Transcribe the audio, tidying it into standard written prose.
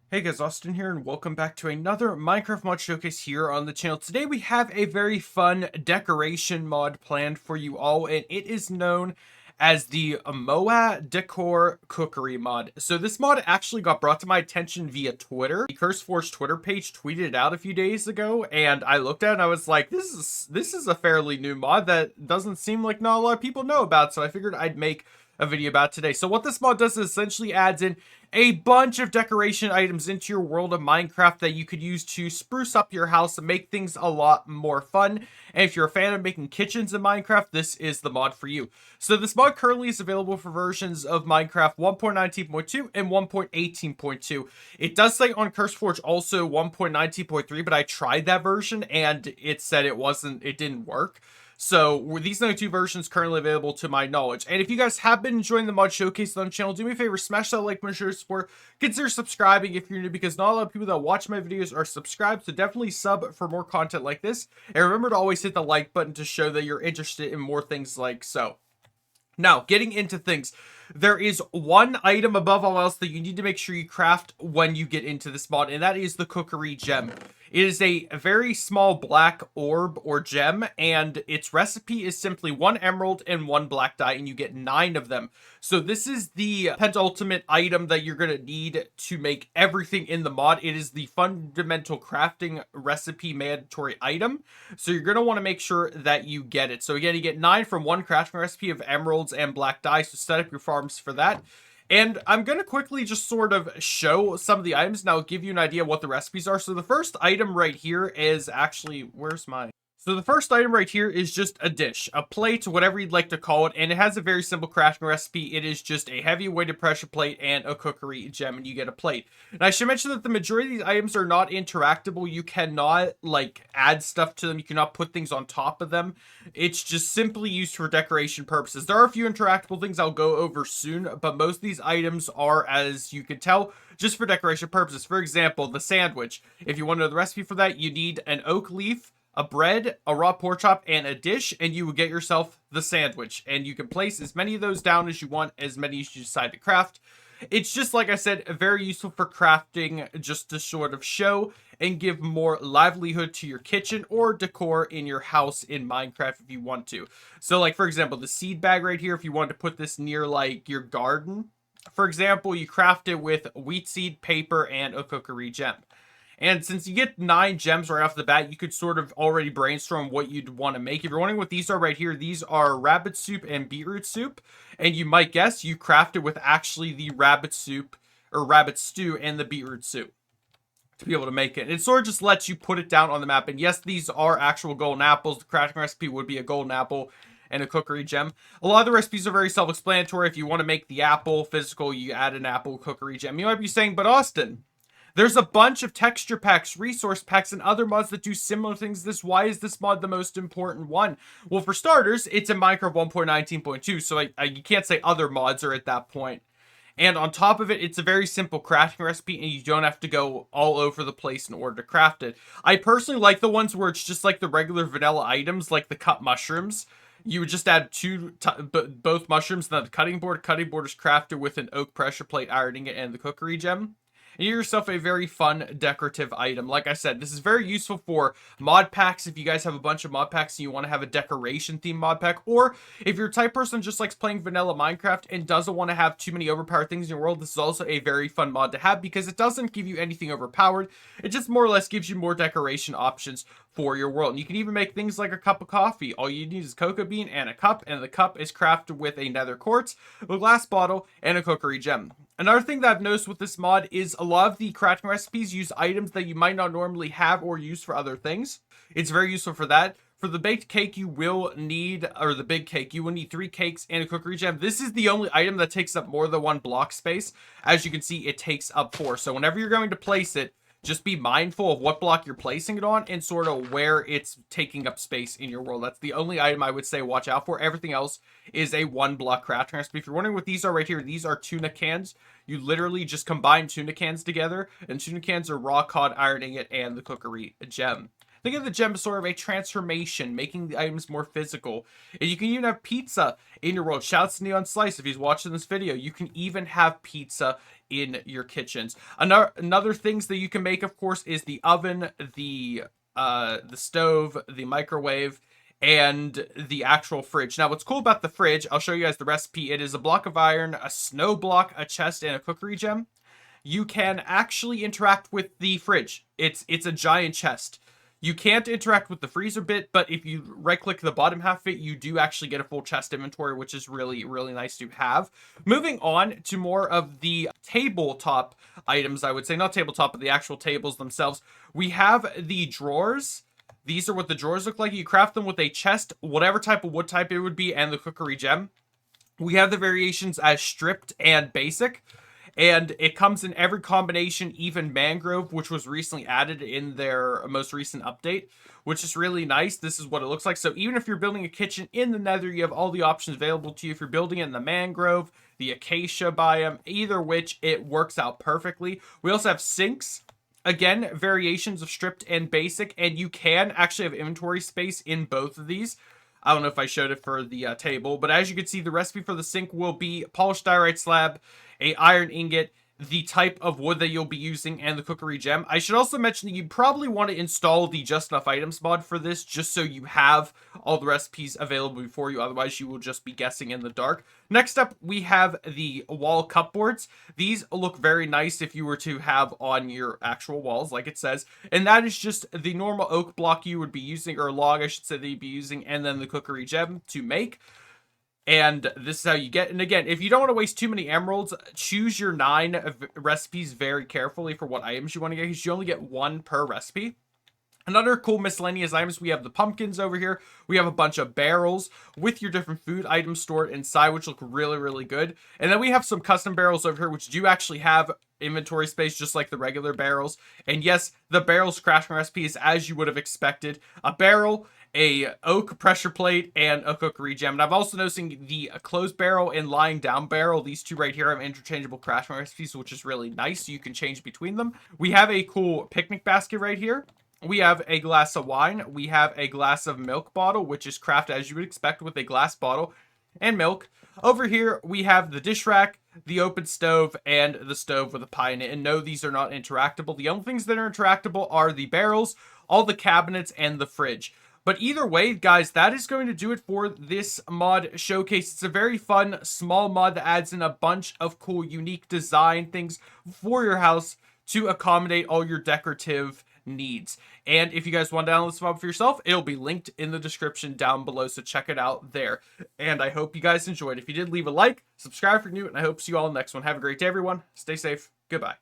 Hey guys, Austin here, and welcome back to another Minecraft mod showcase here on the channel. Today we have a very fun decoration mod planned for you all, and it is known as the Moa Decor Cookery mod. So this mod actually got brought to my attention via Twitter. The CurseForge Twitter page tweeted it out a few days ago, and I looked at it and I was like, this is a fairly new mod that doesn't seem like not a lot of people know about, so I figured I'd make a video about today. So what this mod does is essentially adds in a bunch of decoration items into your world of Minecraft that you could use to spruce up your house and make things a lot more fun. And if you're a fan of making kitchens in Minecraft, this is the mod for you. So this mod currently is available for versions of Minecraft 1.19.2 and 1.18.2. It does say on CurseForge also 1.19.3, but I tried that version and it said it didn't work. So these are the two versions currently available to my knowledge. And if you guys have been enjoying the mod showcase on the channel, do me a favor, smash that like button, show your support. Consider subscribing if you're new, because not a lot of people that watch my videos are subscribed. So definitely sub for more content like this. And remember to always hit the like button to show that you're interested in more things like so. Now, getting into things, there is one item above all else that you need to make sure you craft when you get into this mod, and that is the Cookery gem. It is a very small black orb or gem, and its recipe is simply 1 emerald and 1 black dye, and you get 9 of them. So this is the penultimate item that you're going to need to make everything in the mod. It is the fundamental crafting recipe mandatory item, so you're going to want to make sure that you get it. So again, you get 9 from 1 crafting recipe of emeralds and black dye, so set up your farms for that. And I'm going to quickly just sort of show some of the items, and I'll give you an idea what the recipes are. So the first item right here is actually, where's mine? So the first item right here is just a dish, a plate, whatever you'd like to call it, and it has a very simple crafting recipe. It is just a heavy weighted pressure plate and a cookery gem, and you get a plate. And I should mention that the majority of these items are not interactable. You cannot, like, add stuff to them. You cannot put things on top of them. It's just simply used for decoration purposes. There are a few interactable things I'll go over soon, but most of these items are, as you can tell, just for decoration purposes. For example, the sandwich. If you want to know the recipe for that, you need an oak leaf, a bread, a raw pork chop, and a dish, and you will get yourself the sandwich. And you can place as many of those down as you want, as many as you decide to craft. It's just, like I said, very useful for crafting, just to sort of show and give more livelihood to your kitchen or decor in your house in Minecraft if you want to. So, like, for example, the seed bag right here, if you wanted to put this near, like, your garden, for example, you craft it with wheat seed, paper, and a cookery gem. And since you get 9 gems right off the bat, you could sort of already brainstorm what you'd want to make. If you're wondering what these are right here, these are rabbit soup and beetroot soup. And you might guess you crafted with actually the rabbit soup or rabbit stew and the beetroot soup to be able to make it. It sort of just lets you put it down on the map. And yes, these are actual golden apples. The crafting recipe would be a golden apple and a cookery gem. A lot of the recipes are very self-explanatory. If you want to make the apple physical, you add an apple cookery gem. You might be saying, but Austin, there's a bunch of texture packs, resource packs, and other mods that do similar things to this. Why is this mod the most important one? Well, for starters, it's in Minecraft 1.19.2, so you can't say other mods are at that point. And on top of it, it's a very simple crafting recipe, and you don't have to go all over the place in order to craft it. I personally like the ones where it's just like the regular vanilla items, like the cut mushrooms. You would just add both mushrooms, and then the cutting board. Cutting board is crafted with an oak pressure plate, ironing it, and the cookery gem. And you get yourself a very fun decorative item. Like I said, this is very useful for mod packs. If you guys have a bunch of mod packs and you want to have a decoration themed mod pack, or if you're a type person just likes playing vanilla Minecraft and doesn't want to have too many overpowered things in your world, this is also a very fun mod to have because it doesn't give you anything overpowered. It just more or less gives you more decoration options for your world. And you can even make things like a cup of coffee. All you need is cocoa bean and a cup, and the cup is crafted with a nether quartz, a glass bottle, and a cookery gem. Another thing that I've noticed with this mod is a lot of the crafting recipes use items that you might not normally have or use for other things. It's very useful for that. For the baked cake, you will need, or the big cake, you will need 3 cakes and a cookery gem. This is the only item that takes up more than 1 block space. As you can see, it takes up 4. So whenever you're going to place it, just be mindful of what block you're placing it on and sort of where it's taking up space in your world. That's the only item I would say watch out for. Everything else is a 1 block crafting recipe. If you're wondering what these are right here, these are tuna cans. You literally just combine tuna cans together, and tuna cans are raw cod, ironing it, and the cookery gem. Think of the gem as sort of a transformation, making the items more physical. And you can even have pizza in your world. Shouts to Neon Slice if he's watching this video. You can even have pizza in your kitchens. Another things that you can make, of course, is the oven, the stove, the microwave, and the actual fridge. Now, what's cool about the fridge, I'll show you guys the recipe. It is a block of iron, a snow block, a chest, and a cookery gem. You can actually interact with the fridge. It's a giant chest. You can't interact with the freezer bit, but if you right-click the bottom half of it, you do actually get a full chest inventory, which is really, really nice to have. Moving on to more of the tabletop items, I would say. Not tabletop, but the actual tables themselves. We have the drawers. These are what the drawers look like. You craft them with a chest, whatever type of wood type it would be, and the cookery gem. We have the variations as stripped and basic. And it comes in every combination, even mangrove, which was recently added in their most recent update, which is really nice. This is what it looks like. So even if you're building a kitchen in the nether, you have all the options available to you. If you're building it in the mangrove, the acacia biome, either which, it works out perfectly. We also have sinks. Again, variations of stripped and basic, and you can actually have inventory space in both of these. I don't know if I showed it for the table, but as you can see, the recipe for the sink will be polished diorite slab, a iron ingot, the type of wood that you'll be using, and the cookery gem. I should also mention that you probably want to install the Just Enough Items mod for this, just so you have all the recipes available before you. Otherwise, you will just be guessing in the dark. Next up, we have the wall cupboards. These look very nice if you were to have on your actual walls, like it says. And that is just the normal oak block you would be using, or log, I should say, that you'd be using, and then the cookery gem to make. And this is how you get. And again, if you don't want to waste too many emeralds, choose your 9 recipes very carefully for what items you want to get, because you only get 1 per recipe. Another cool miscellaneous items, we have the pumpkins over here. We have a bunch of barrels with your different food items stored inside, which look really, really good. And then we have some custom barrels over here, which do actually have inventory space, just like the regular barrels. And yes, the barrel's crafting recipe is as you would have expected. A barrel, a oak pressure plate, and a cookery gem. And I've also noticing the closed barrel and lying down barrel, these two right here, have interchangeable crafting recipes, which is really nice, so you can change between them. We have a cool picnic basket right here. We have a glass of wine. We have a glass of milk bottle, which is crafted as you would expect with a glass bottle and milk. Over here, we have the dish rack, the open stove, and the stove with a pie in it. And no, these are not interactable. The only things that are interactable are the barrels, all the cabinets, and the fridge. But either way, guys, that is going to do it for this mod showcase. It's a very fun, small mod that adds in a bunch of cool, unique design things for your house to accommodate all your decorative needs. And if you guys want to download this mod for yourself, it'll be linked in the description down below, so check it out there. And I hope you guys enjoyed. If you did, leave a like, subscribe if you're new, and I hope to see you all in the next one. Have a great day, everyone. Stay safe. Goodbye.